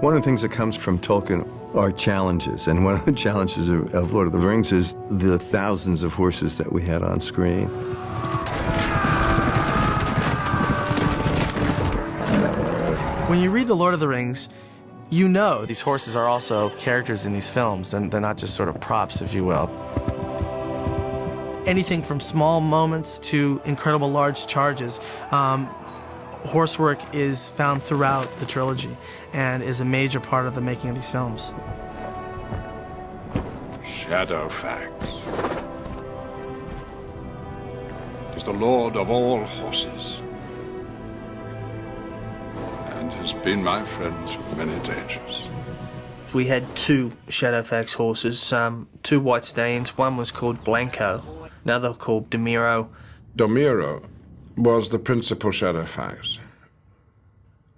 One of the things that comes from Tolkien are challenges, and one of the challenges of Lord of the Rings is the thousands of horses that we had on screen. When you read The Lord of the Rings, you know these horses are also characters in these films, and they're not just sort of props, if you will. Anything from small moments to incredible large charges, horsework is found throughout the trilogy and is a major part of the making of these films. Shadowfax is the lord of all horses and has been my friend through many dangers. We had two Shadowfax horses, two white stallions. One was called Blanco, another called Domiro. Domiro was the principal Shadowfax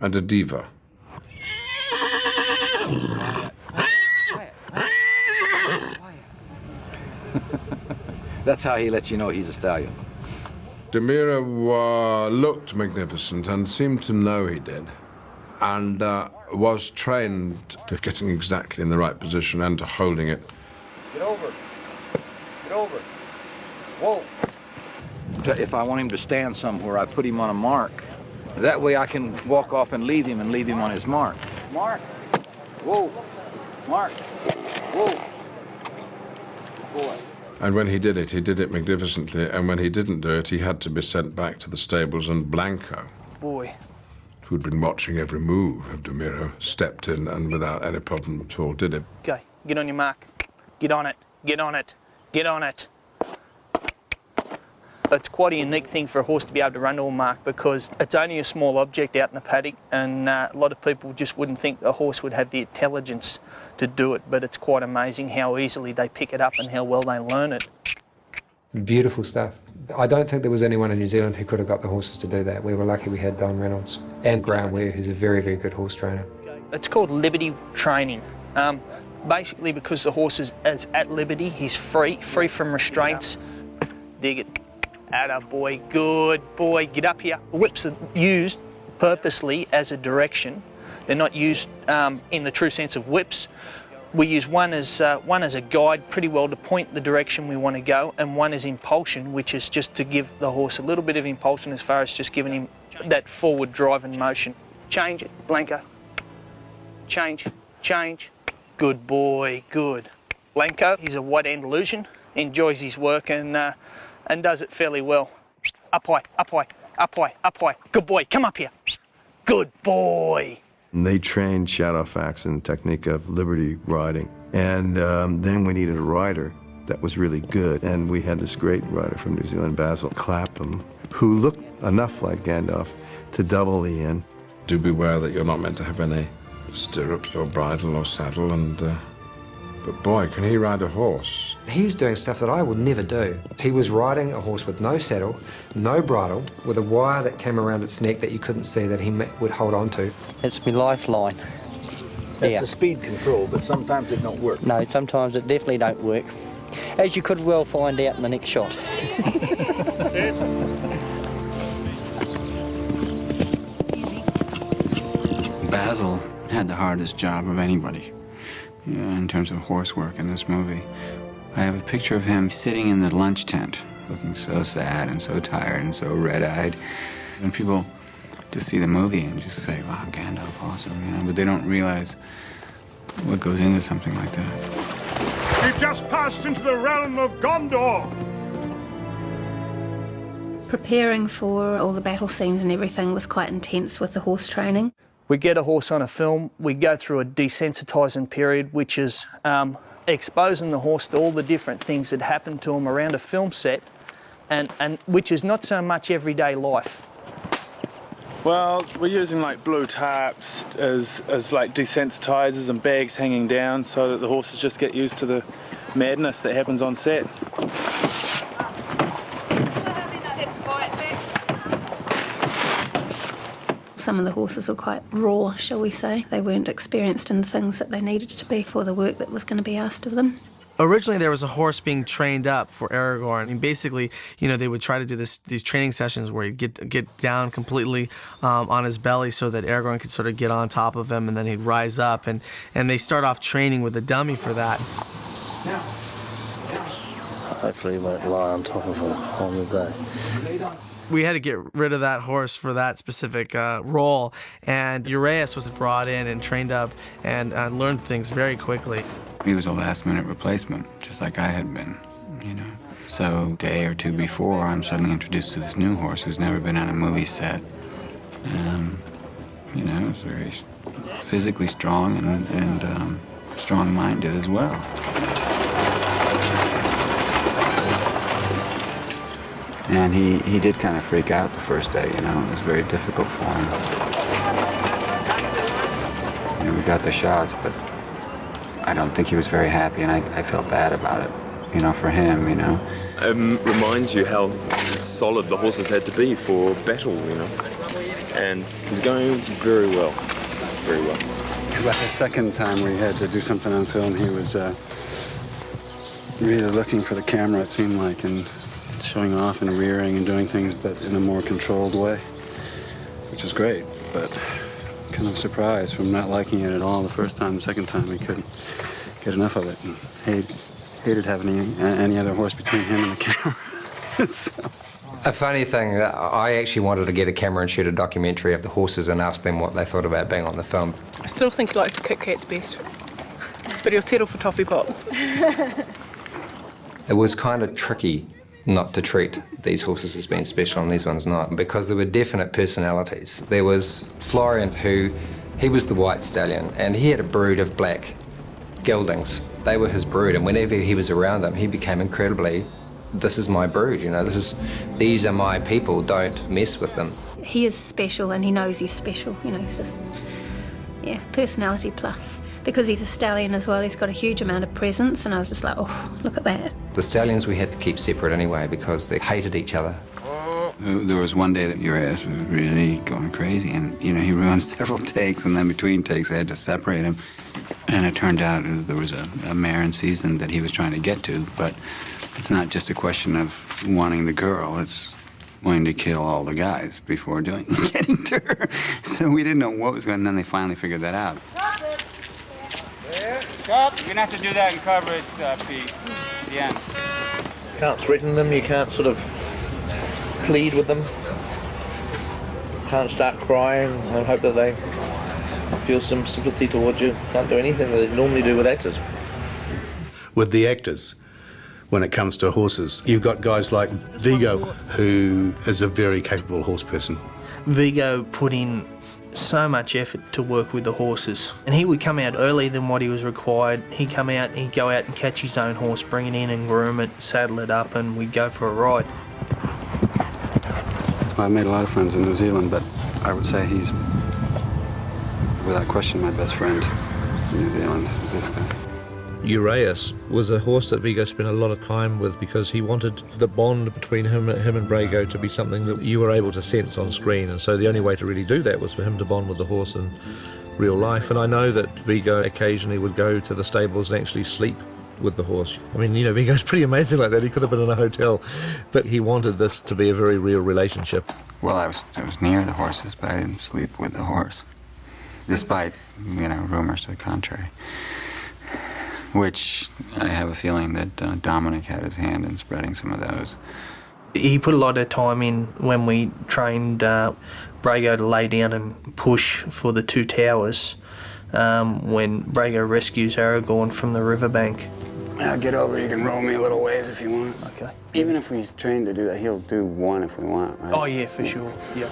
and a diva. That's how he lets you know he's a stallion. Domiro looked magnificent and seemed to know he did, and was trained to getting exactly in the right position and to holding it. Get over. Get over. Whoa. If I want him to stand somewhere, I put him on a mark. That way I can walk off and leave him on his mark. Mark. Whoa. Mark. Whoa. Boy. And when he did it magnificently, and when he didn't do it, he had to be sent back to the stables, and Blanco, Boy. who'd been watching every move of Domiro, stepped in and without any problem at all did it. Okay, get on your mark. Get on it. Get on it. Get on it. It's quite a unique thing for a horse to be able to run to a mark because it's only a small object out in the paddock, and a lot of people just wouldn't think a horse would have the intelligence to do it, but it's quite amazing how easily they pick it up and how well they learn it. Beautiful stuff. I don't think there was anyone in New Zealand who could have got the horses to do that. We were lucky we had Don Reynolds and Graham Ware, who's a very, very good horse trainer. It's called liberty training. Basically because the horse is at liberty, he's free from restraints. Dig it. Atta boy, good boy, get up here. Whips are used purposely as a direction. They're not used in the true sense of whips. We use one as a guide pretty well to point the direction we want to go, and one as impulsion, which is just to give the horse a little bit of impulsion as far as just giving him that forward driving motion. Change it, Blanco. Change, change. Good boy, good. Blanco, he's a white Andalusian, enjoys his work and does it fairly well. Up high, up high, up high, up high. Good boy, come up here. Good boy. And they trained Shadowfax in the technique of liberty riding. And then we needed a rider that was really good. And we had this great rider from New Zealand, Basil Clapham, who looked enough like Gandalf to double the inn. Do beware that you're not meant to have any stirrups or bridle or saddle, and but boy, can he ride a horse. He was doing stuff that I would never do. He was riding a horse with no saddle, no bridle, with a wire that came around its neck that you couldn't see that he would hold on to. It's my lifeline. That's the speed control, but sometimes it don't work. No, sometimes it definitely don't work. As you could well find out in the next shot. Basil had the hardest job of anybody in terms of horse work in this movie. I have a picture of him sitting in the lunch tent, looking so sad and so tired and so red-eyed. And people just see the movie and just say, wow, Gandalf, awesome, you know, but they don't realize what goes into something like that. We've just passed into the realm of Gondor! Preparing for all the battle scenes and everything was quite intense with the horse training. We get a horse on a film, we go through a desensitizing period, which is exposing the horse to all the different things that happen to him around a film set, and which is not so much everyday life. Well, we're using like blue tarps as like desensitizers and bags hanging down so that the horses just get used to the madness that happens on set. Some of the horses were quite raw, shall we say. They weren't experienced in the things that they needed to be for the work that was going to be asked of them. Originally, there was a horse being trained up for Aragorn, and basically, you know, they would try to do these training sessions where he'd get down completely on his belly so that Aragorn could sort of get on top of him, and then he'd rise up, and they start off training with a dummy for that. Hopefully, he won't lie on top of him on the day. We had to get rid of that horse for that specific role, and Uraeus was brought in and trained up and learned things very quickly. He was a last-minute replacement, just like I had been, you know. So a day or two before, I'm suddenly introduced to this new horse who's never been on a movie set. You know, he's very physically strong and strong-minded as well. And he did kind of freak out the first day, you know. It was very difficult for him. You know, we got the shots, but I don't think he was very happy, and I felt bad about it, you know, for him, you know. Reminds you how solid the horses had to be for battle, you know. And he's going very well, very well. Like the second time we had to do something on film, he was really looking for the camera, it seemed like, and showing off and rearing and doing things, but in a more controlled way, which was great, but kind of surprised from not liking it at all the first time. The second time we couldn't get enough of it, and hated having any other horse between him and the camera. So. A funny thing, I actually wanted to get a camera and shoot a documentary of the horses and ask them what they thought about being on the film. I still think he likes the Kit Kats best, but he'll settle for toffee pops. It was kind of tricky not to treat these horses as being special and these ones not, because there were definite personalities. There was Florian, he was the white stallion, and he had a brood of black geldings. They were his brood, and whenever he was around them, he became incredibly, this is my brood, you know, these are my people, don't mess with them. He is special, and he knows he's special, you know, he's just, yeah, personality plus. Because he's a stallion as well, he's got a huge amount of presence, and I was just like, oh, look at that. The stallions we had to keep separate anyway because they hated each other. There was one day that Uraeus was really going crazy, and, you know, he ruined several takes, and then between takes I had to separate him. And it turned out there was a mare in season that he was trying to get to, but it's not just a question of wanting the girl, it's wanting to kill all the guys before getting to her. So we didn't know what was going on, and then they finally figured that out. Cut. You're gonna have to do that in coverage, Pete. At the end. You can't threaten them, you can't sort of plead with them. You can't start crying and hope that they feel some sympathy towards you. Can't do anything that they normally do with actors. With the actors, when it comes to horses, you've got guys like Vigo, who is a very capable horse person. Vigo put in so much effort to work with the horses, and he would come out earlier than what he was required. He'd come out, he'd go out and catch his own horse, bring it in and groom it, saddle it up, and we'd go for a ride. I've made a lot of friends in New Zealand, but I would say he's, without question, my best friend in New Zealand is this guy. Uraeus was a horse that Vigo spent a lot of time with because he wanted the bond between him and Brego to be something that you were able to sense on screen, and so the only way to really do that was for him to bond with the horse in real life. And I know that Vigo occasionally would go to the stables and actually sleep with the horse. I mean, you know, Vigo's pretty amazing like that. He could have been in a hotel, but he wanted this to be a very real relationship. Well, I was near the horses, but I didn't sleep with the horse, despite, you know, rumors to the contrary. Which I have a feeling that Dominic had his hand in spreading some of those. He put a lot of time in when we trained Brego to lay down and push for the two towers when Brego rescues Aragorn from the riverbank. I'll get over, you can roll me a little ways if you want. Okay. Even if he's trained to do that, he'll do one if we want, right? Oh yeah, for sure, yep.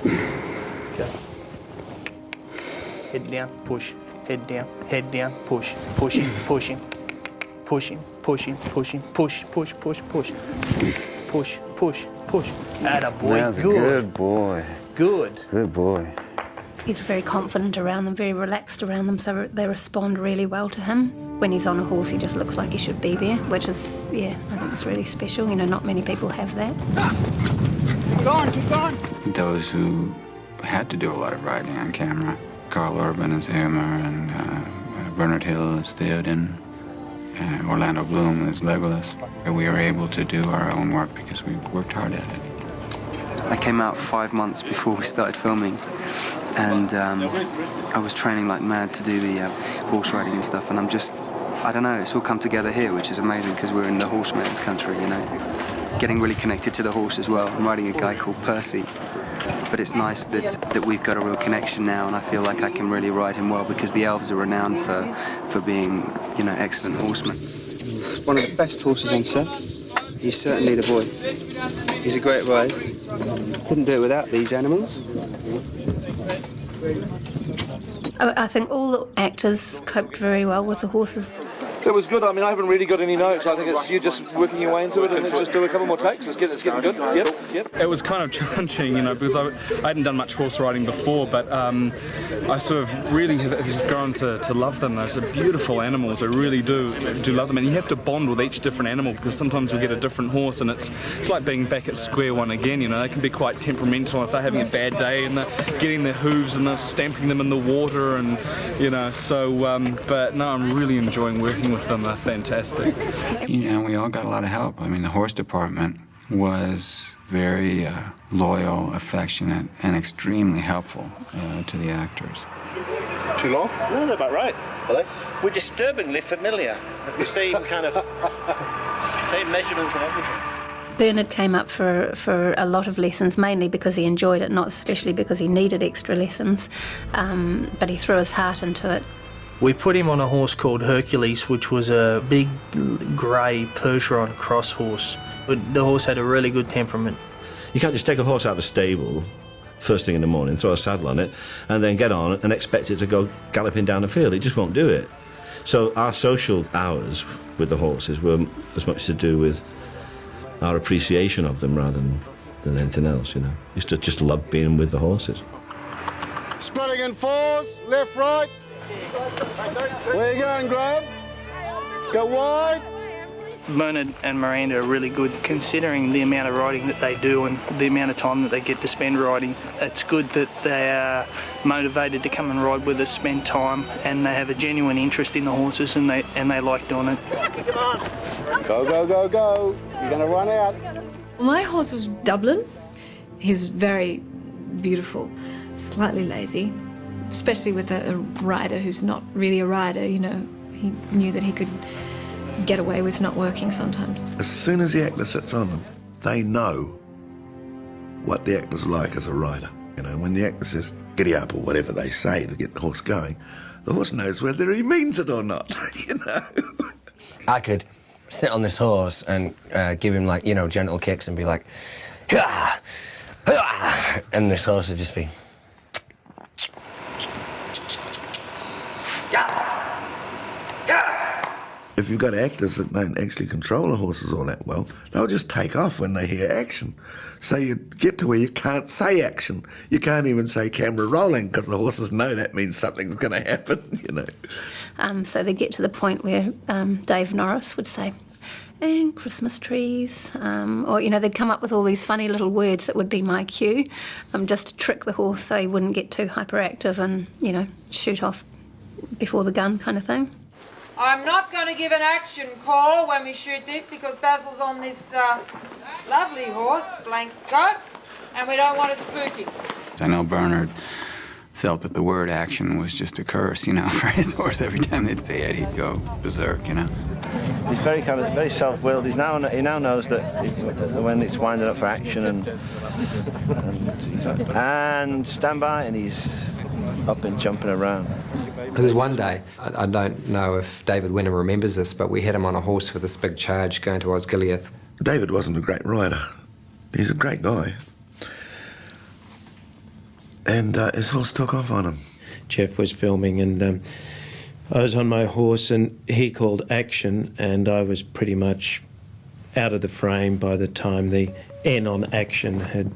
Okay. Head down, push. Head down, push, pushing, pushing, pushing, pushing, pushing, push, push, push, push, push, push, push. Attaboy, That's good. A good boy. Good. Good boy. He's very confident around them, very relaxed around them, so they respond really well to him. When he's on a horse, he just looks like he should be there, which is, yeah, I think it's really special. You know, not many people have that. Keep going, keep going. Those who had to do a lot of riding on camera, Carl Urban as Hammer and Bernard Hill as Theoden, Orlando Bloom as Legolas. We were able to do our own work because we worked hard at it. I came out 5 months before we started filming, and I was training like mad to do the horse riding and stuff, and I don't know, it's all come together here, which is amazing because we're in the horseman's country, you know. Getting really connected to the horse as well. I'm riding a guy called Percy, but it's nice that we've got a real connection now, and I feel like I can really ride him well because the elves are renowned for being, you know, excellent horsemen. He's one of the best horses on set. He's certainly the boy. He's a great rider. Couldn't do it without these animals. I think all the actors coped very well with the horses. It was good. I mean, I haven't really got any notes. I think it's you just working your way into it and then just do a couple more takes. It's getting good. Yep. It was kind of challenging, you know, because I hadn't done much horse riding before, but I sort of really have grown to love them. Those are beautiful animals. I really do love them, and you have to bond with each different animal because sometimes you'll get a different horse, and it's like being back at square one again. You know, they can be quite temperamental if they're having a bad day and they're getting their hooves and they're stamping them in the water, and you know. So, but no, I'm really enjoying working with them. They're fantastic. You know, we all got a lot of help. I mean, the horse department was very loyal, affectionate, and extremely helpful to the actors. Too long? No, they're about right. Are they? We're disturbingly familiar. Have the same kind of same measurements and everything. Bernard came up for a lot of lessons, mainly because he enjoyed it, not especially because he needed extra lessons, but he threw his heart into it. We put him on a horse called Hercules, which was a big grey Percheron cross horse. The horse had a really good temperament. You can't just take a horse out of a stable first thing in the morning, throw a saddle on it, and then get on and expect it to go galloping down the field. It just won't do it. So our social hours with the horses were as much to do with our appreciation of them rather than anything else, you know. Used to just love being with the horses. Spreading in fours, left, right. Where you going, Graham? Go wide. Bernard and Miranda are really good considering the amount of riding that they do and the amount of time that they get to spend riding. It's good that they are motivated to come and ride with us, spend time, and they have a genuine interest in the horses and they like doing it. Come on. Go, go, go, go. You're going to run out. My horse was Dublin. He was very beautiful, slightly lazy, especially with a rider who's not really a rider, you know. He knew that he could get away with not working sometimes. As soon as the actor sits on them, they know what the actor's like as a rider. You know, when the actor says, giddy up, or whatever they say to get the horse going, the horse knows whether he means it or not, you know. I could sit on this horse and give him, like, you know, gentle kicks and be like, "Hah! Hah!" And this horse would just be... If you've got actors that don't actually control the horses all that well, they'll just take off when they hear action. So you get to where you can't say action. You can't even say camera rolling because the horses know that means something's going to happen, you know. So they get to the point where Dave Norris would say, and Christmas trees, or, you know, they'd come up with all these funny little words that would be my cue, just to trick the horse so he wouldn't get too hyperactive and, you know, shoot off before the gun kind of thing. I'm not going to give an action call when we shoot this because Basil's on this lovely horse, Blanco, and we don't want to spook him. I know Bernard felt that the word action was just a curse, you know, for his horse. Every time they'd say it, he'd go berserk, you know. He's very self-willed. He now knows that when it's winding up for action and stand by, and he's up and jumping around. There was one day, I don't know if David Wenham remembers this, but we had him on a horse for this big charge going to Osgiliath. David wasn't a great rider. He's a great guy. And his horse took off on him. Jeff was filming and I was on my horse and he called action and I was pretty much out of the frame by the time the N on action had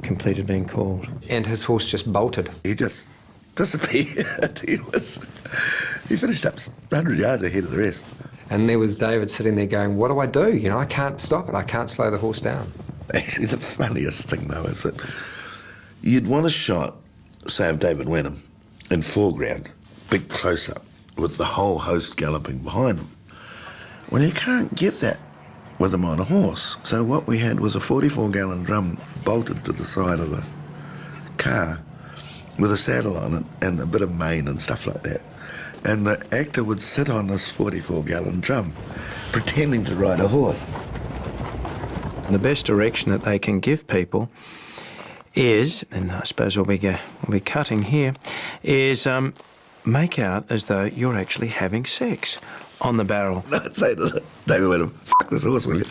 completed being called. And his horse just bolted. He just disappeared. He finished up 100 yards ahead of the rest. And there was David sitting there going, what do I do? You know, I can't stop it. I can't slow the horse down. Actually, the funniest thing, though, is that you'd want a shot, say, of David Wenham in foreground, big close-up, with the whole host galloping behind them. Well, you can't get that with them on a horse. So what we had was a 44-gallon drum bolted to the side of the car with a saddle on it and a bit of mane and stuff like that. And the actor would sit on this 44-gallon drum, pretending to ride a horse. The best direction that they can give people is, and I suppose we'll be cutting here, is make out as though you're actually having sex on the barrel. I'd say to David Wenham, fuck this horse, will you?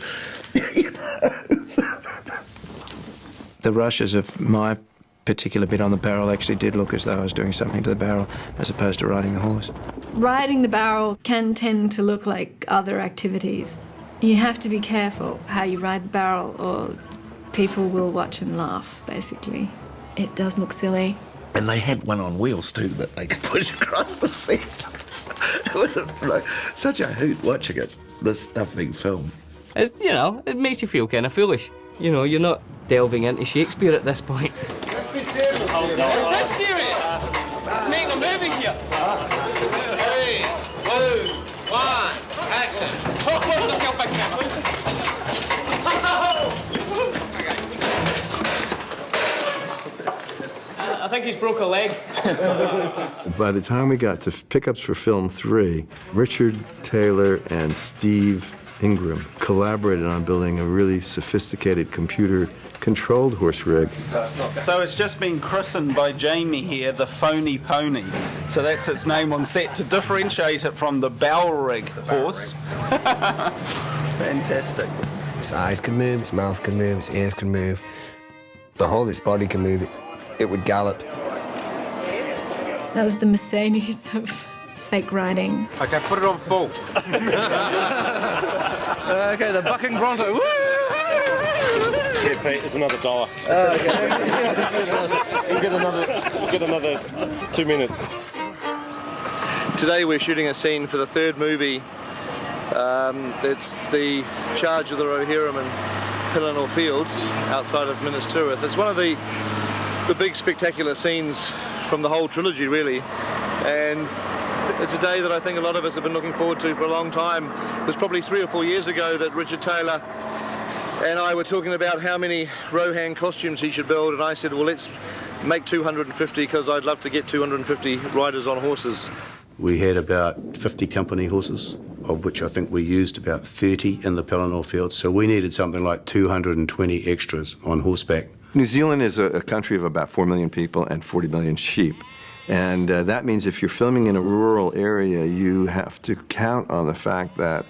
The rushes of my particular bit on the barrel actually did look as though I was doing something to the barrel as opposed to riding the horse. Riding the barrel can tend to look like other activities. You have to be careful how you ride the barrel or people will watch and laugh, basically. It does look silly. And they had one on wheels too that they could push across the seat. It was such a hoot watching it, this stuff being filmed. You know, it makes you feel kind of foolish. You know, you're not delving into Shakespeare at this point. Let's be serious. Is this serious? This is making a movie here. 3, 2, 1, action. Let's go back I think he's broke a leg. By the time we got to pickups for film 3, Richard Taylor and Steve Ingram collaborated on building a really sophisticated computer-controlled horse rig. So it's just been christened by Jamie here the phony pony. So that's its name on set to differentiate it from the barrel rig horse. Fantastic. Its eyes can move, its mouth can move, its ears can move. The whole of its body can move. It would gallop. That was the Mercedes of fake riding. Okay, put it on full. Okay, the bucking bronco. Woo! Here, Pete, there's another $1. We'll get another 2 minutes. Today we're shooting a scene for the third movie. It's the charge of the Rohirrim in Pillinor Fields outside of Minas Tirith. It's one of the big spectacular scenes from the whole trilogy, really, and it's a day that I think a lot of us have been looking forward to for a long time. It was probably 3 or 4 years ago that Richard Taylor and I were talking about how many Rohan costumes he should build, and I said, well, let's make 250 because I'd love to get 250 riders on horses. We had about 50 company horses, of which I think we used about 30 in the Pillinor Fields, so we needed something like 220 extras on horseback. New Zealand is a country of about 4 million people and 40 million sheep. And that means if you're filming in a rural area, you have to count on the fact that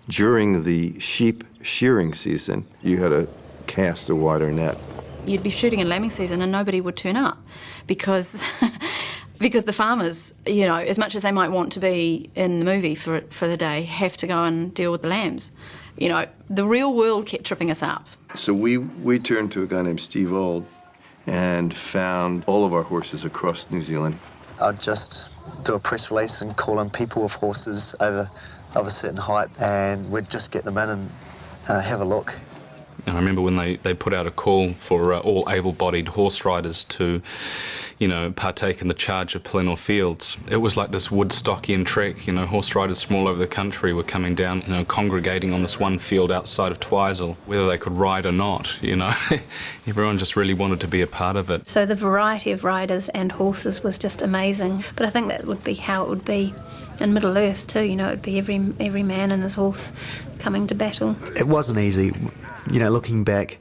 during the sheep shearing season, you had to cast a wider net. You'd be shooting in lambing season and nobody would turn up because because the farmers, you know, as much as they might want to be in the movie for the day, have to go and deal with the lambs. You know, the real world kept tripping us up. So we turned to a guy named Steve Auld and found all of our horses across New Zealand. I'd just do a press release and call in people with horses of a certain height, and we'd just get them in and have a look. I remember when they put out a call for all able-bodied horse riders to, you know, partake in the charge of Pillinor Fields. It was like this Woodstockian trek, you know, horse riders from all over the country were coming down, you know, congregating on this one field outside of Twizel, whether they could ride or not, you know. Everyone just really wanted to be a part of it. So the variety of riders and horses was just amazing. But I think that would be how it would be in Middle Earth too, you know, it'd be every man and his horse coming to battle. It wasn't easy. You know, looking back,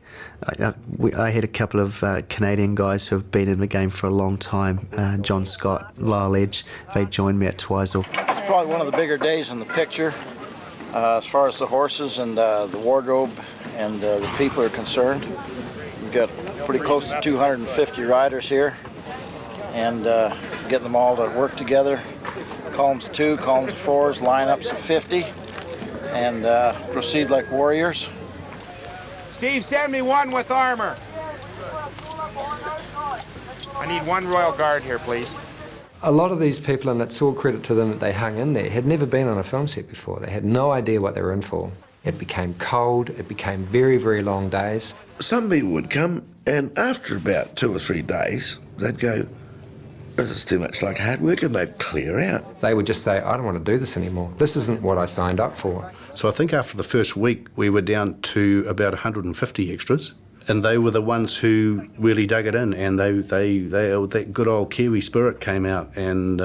I had a couple of Canadian guys who have been in the game for a long time, John Scott, Lyle Edge. They joined me at Twizel. It's probably one of the bigger days in the picture as far as the horses and the wardrobe and the people are concerned. We've got pretty close to 250 riders here, and getting them all to work together. Columns of 2, columns of 4s, lineups of 50, and proceed like warriors. Steve, send me one with armor. I need one Royal Guard here, please. A lot of these people, and it's all credit to them that they hung in there, had never been on a film set before. They had no idea what they were in for. It became cold, it became very, very long days. Some people would come, and after about 2 or 3 days, they'd go, This is too much like hard work, and they'd clear out. They would just say, I don't want to do this anymore. This isn't what I signed up for. So I think after the first week, we were down to about 150 extras. And they were the ones who really dug it in, and that good old Kiwi spirit came out, and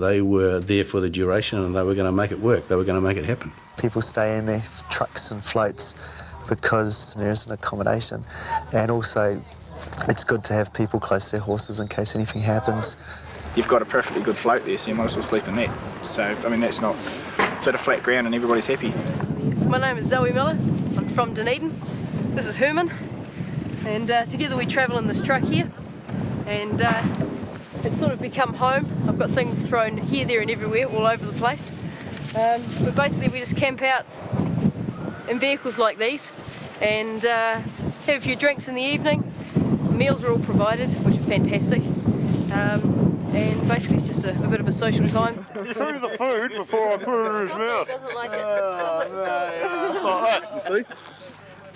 they were there for the duration, and they were going to make it work. They were going to make it happen. People stay in their trucks and floats because there isn't accommodation, and also it's good to have people close to their horses in case anything happens. You've got a perfectly good float there, so you might as well sleep in that. So, I mean, that's not a bit of flat ground and everybody's happy. My name is Zoe Miller. I'm from Dunedin. This is Herman. And together we travel in this truck here, and it's sort of become home. I've got things thrown here, there and everywhere, all over the place. But basically we just camp out in vehicles like these and have a few drinks in the evening. Meals are all provided, which are fantastic. And basically it's just a bit of a social time. You threw the food before I put it in his mouth. Doesn't like it. Oh, no. You see?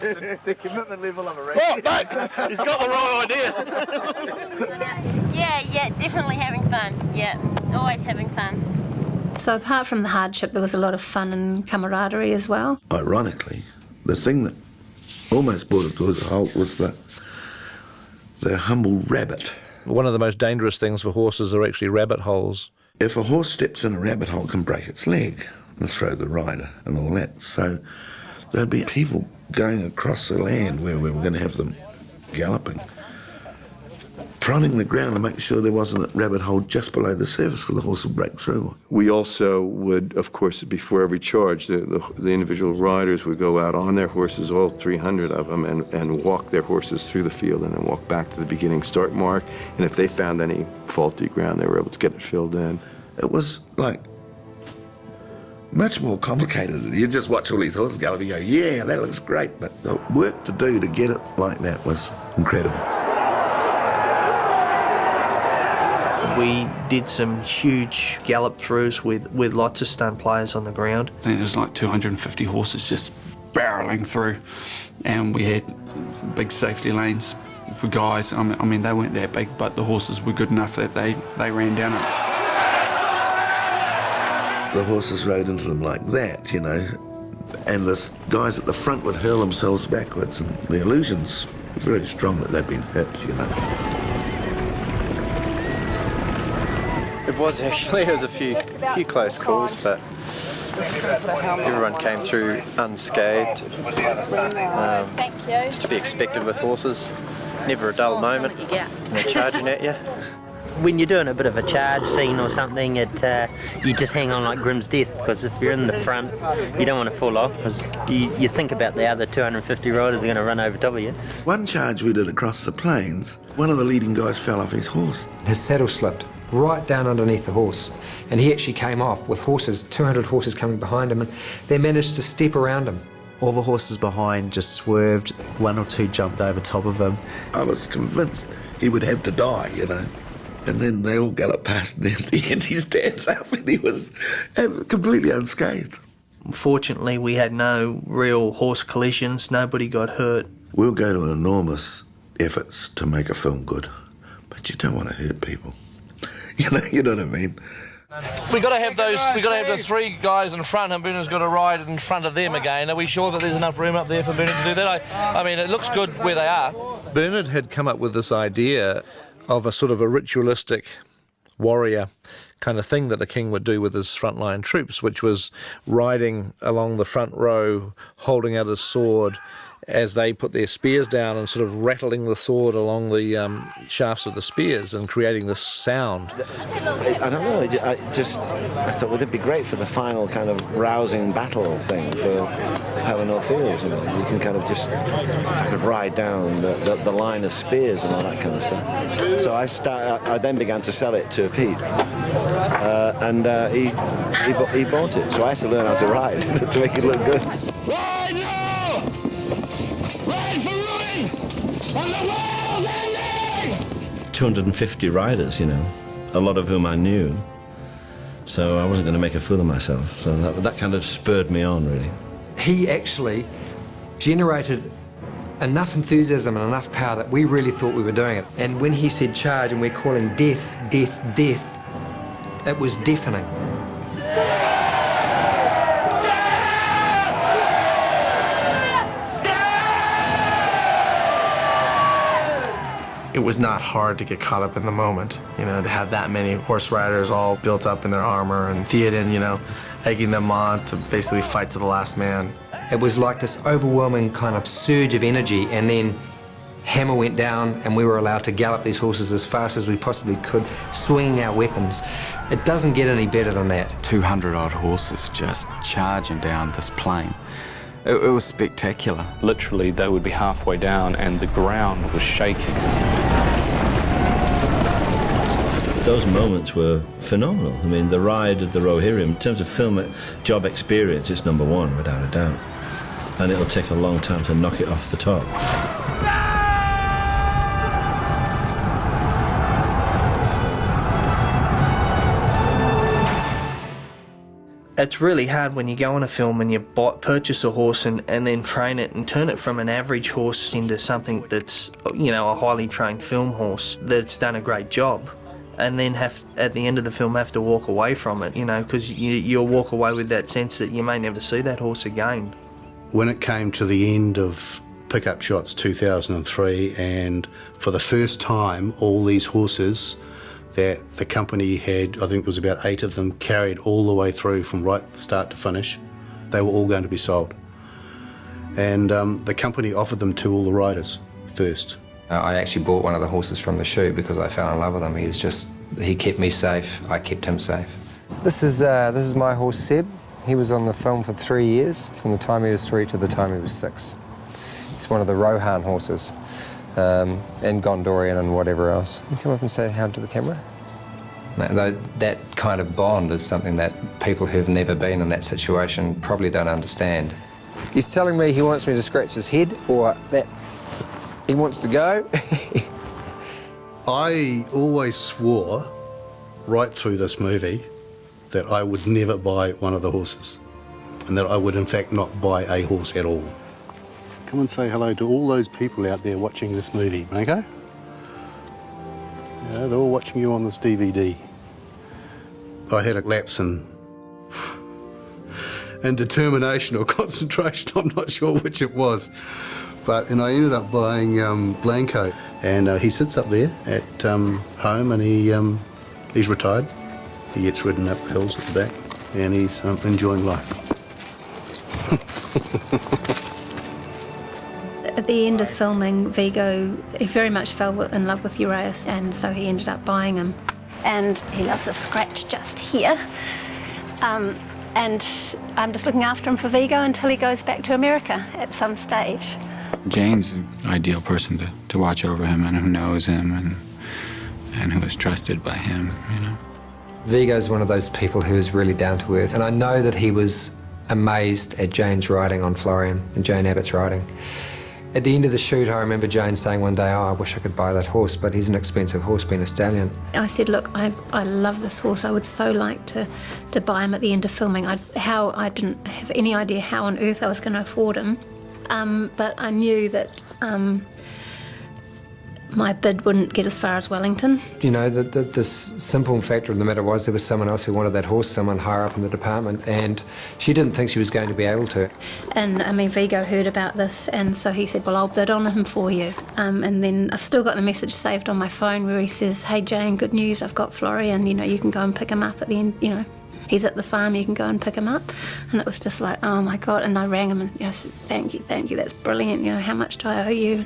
The commitment level of a race. Oh, mate, he's got the right idea. Yeah, definitely having fun. Yeah, always having fun. So apart from the hardship, there was a lot of fun and camaraderie as well. Ironically, the thing that almost brought it to a halt was the humble rabbit. One of the most dangerous things for horses are actually rabbit holes. If a horse steps in a rabbit hole, it can break its leg and throw the rider and all that. So there'd be people going across the land where we were going to have them galloping, prodding the ground to make sure there wasn't a rabbit hole just below the surface because the horse would break through. We also would, of course, before every charge, the individual riders would go out on their horses, all 300 of them, and walk their horses through the field and then walk back to the beginning start mark. And if they found any faulty ground, they were able to get it filled in. It was like much more complicated. You just watch all these horses gallop and you go, yeah, that looks great. But the work to do to get it like that was incredible. We did some huge gallop throughs with lots of stunt players on the ground. I think there's like 250 horses just barreling through, and we had big safety lanes for guys. I mean, they weren't that big, but the horses were good enough that they ran down it. The horses rode into them like that, you know, and the guys at the front would hurl themselves backwards, and the illusion's very strong that they'd been hit, you know. It was actually, there was a few close calls, but everyone came through unscathed. It's to be expected with horses. Never a dull moment when they're charging at you. When you're doing a bit of a charge scene or something, you just hang on like Grimm's death, because if you're in the front, you don't want to fall off, because you think about the other 250 riders are going to run over top of you. One charge we did across the plains, one of the leading guys fell off his horse. His saddle slipped right down underneath the horse, and he actually came off with horses, 200 horses coming behind him, and they managed to step around him. All the horses behind just swerved, one or two jumped over top of him. I was convinced he would have to die, you know. And then they all galloped past, and at the end he stands up and he was completely unscathed. Fortunately, we had no real horse collisions, nobody got hurt. We'll go to enormous efforts to make a film good, but you don't want to hurt people. You know what I mean? We got to have the three guys in front, and Bernard's got to ride in front of them again. Are we sure that there's enough room up there for Bernard to do that? I mean, it looks good where they are. Bernard had come up with this idea of a sort of a ritualistic warrior kind of thing that the king would do with his frontline troops, which was riding along the front row, holding out his sword as they put their spears down and sort of rattling the sword along the shafts of the spears and creating this sound. I don't know, I thought, would it be great for the final kind of rousing battle thing for Pelennor Fields, you know? You can kind of just, if I could ride down the line of spears and all that kind of stuff. So I then began to sell it to Pete, and he bought it. So I had to learn how to ride to make it look good. Ride now! Ride for ruin! On the world's ending! 250 riders, you know, a lot of whom I knew. So I wasn't going to make a fool of myself. So that kind of spurred me on, really. He actually generated enough enthusiasm and enough power that we really thought we were doing it. And when he said charge and we're calling death, death, death, it was deafening. It was not hard to get caught up in the moment, you know, to have that many horse riders all built up in their armor and Theoden, you know, egging them on to basically fight to the last man. It was like this overwhelming kind of surge of energy, and then hammer went down and we were allowed to gallop these horses as fast as we possibly could, swinging our weapons. It doesn't get any better than that. 200-odd horses just charging down this plain. It was spectacular. Literally, they would be halfway down and the ground was shaking. Those moments were phenomenal. I mean, the ride of the Rohirrim, in terms of film job experience, it's #1, without a doubt. And it'll take a long time to knock it off the top. It's really hard when you go on a film and you purchase a horse and then train it and turn it from an average horse into something that's, you know, a highly trained film horse that's done a great job, and then at the end of the film have to walk away from it, you know, because you'll walk away with that sense that you may never see that horse again. When it came to the end of Pickup Shots 2003, and for the first time all these horses that the company had, I think it was about 8 of them, carried all the way through from right start to finish, they were all going to be sold. And the company offered them to all the riders first. I actually bought one of the horses from the shoot because I fell in love with him. He kept me safe, I kept him safe. This is my horse Seb. He was on the film for 3 years, from the time he was 3 to the time he was 6. He's one of the Rohan horses. And Gondorian and whatever else. You come up and say hi to the camera. That kind of bond is something that people who've never been in that situation probably don't understand. He's telling me he wants me to scratch his head, or that he wants to go. I always swore right through this movie that I would never buy one of the horses, and that I would in fact not buy a horse at all. Come and say hello to all those people out there watching this movie, Brego. Yeah, they're all watching you on this DVD. I had a lapse in determination or concentration, I'm not sure which it was. And I ended up buying Blanco, and he sits up there at home, and he's retired. He gets ridden up hills at the back, and he's enjoying life. At the end of filming, Vigo, he very much fell in love with Uraeus, and so he ended up buying him. And he loves a scratch just here. And I'm just looking after him for Vigo until he goes back to America at some stage. Jane's an ideal person to watch over him, and who knows him and who is trusted by him, you know. Vigo's one of those people who is really down to earth, and I know that he was amazed at Jane's riding on Florian and Jane Abbott's riding. At the end of the shoot, I remember Jane saying one day, "Oh, I wish I could buy that horse, but he's an expensive horse, being a stallion." I said, "Look, I love this horse. I would so like to buy him at the end of filming. I didn't have any idea how on earth I was going to afford him, but I knew that my bid wouldn't get as far as Wellington." You know, the simple fact of the matter was there was someone else who wanted that horse, someone higher up in the department, and she didn't think she was going to be able to. And I mean, Vigo heard about this, and so he said, "Well, I'll bid on him for you." And then I've still got the message saved on my phone where he says, "Hey Jane, good news, I've got Florian, you know, you can go and pick him up at the end, you know. He's at the farm, you can go and pick him up." And it was just like, oh my God. And I rang him and I said, thank you, that's brilliant. You know, how much do I owe you?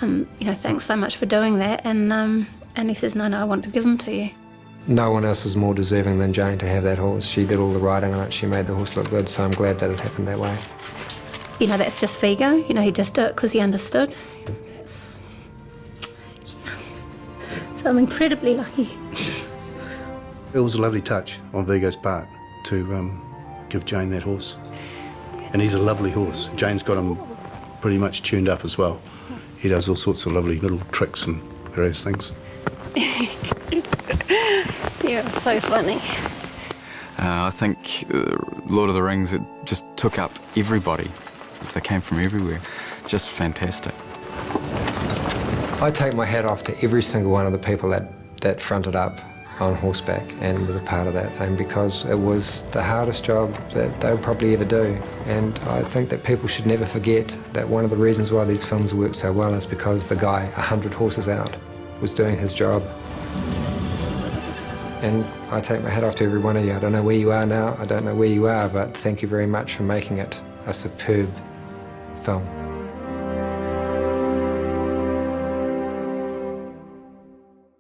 You know, thanks so much for doing that. And he says, no, I want to give him to you. No one else is more deserving than Jane to have that horse. She did all the riding on it, she made the horse look good, so I'm glad that it happened that way. You know, that's just Vigo. You know, he just did it because he understood. So I'm incredibly lucky. It was a lovely touch on Vigo's part to give Jane that horse. And he's a lovely horse. Jane's got him pretty much tuned up as well. He does all sorts of lovely little tricks and various things. You're so funny. I think Lord of the Rings, it just took up everybody, because they came from everywhere. Just fantastic. I take my hat off to every single one of the people that fronted up on horseback and was a part of that thing, because it was the hardest job that they'll probably ever do. And I think that people should never forget that one of the reasons why these films work so well is because the guy 100 horses out was doing his job. And I take my hat off to every one of you. I don't know where you are now, I don't know where you are, but thank you very much for making it a superb film.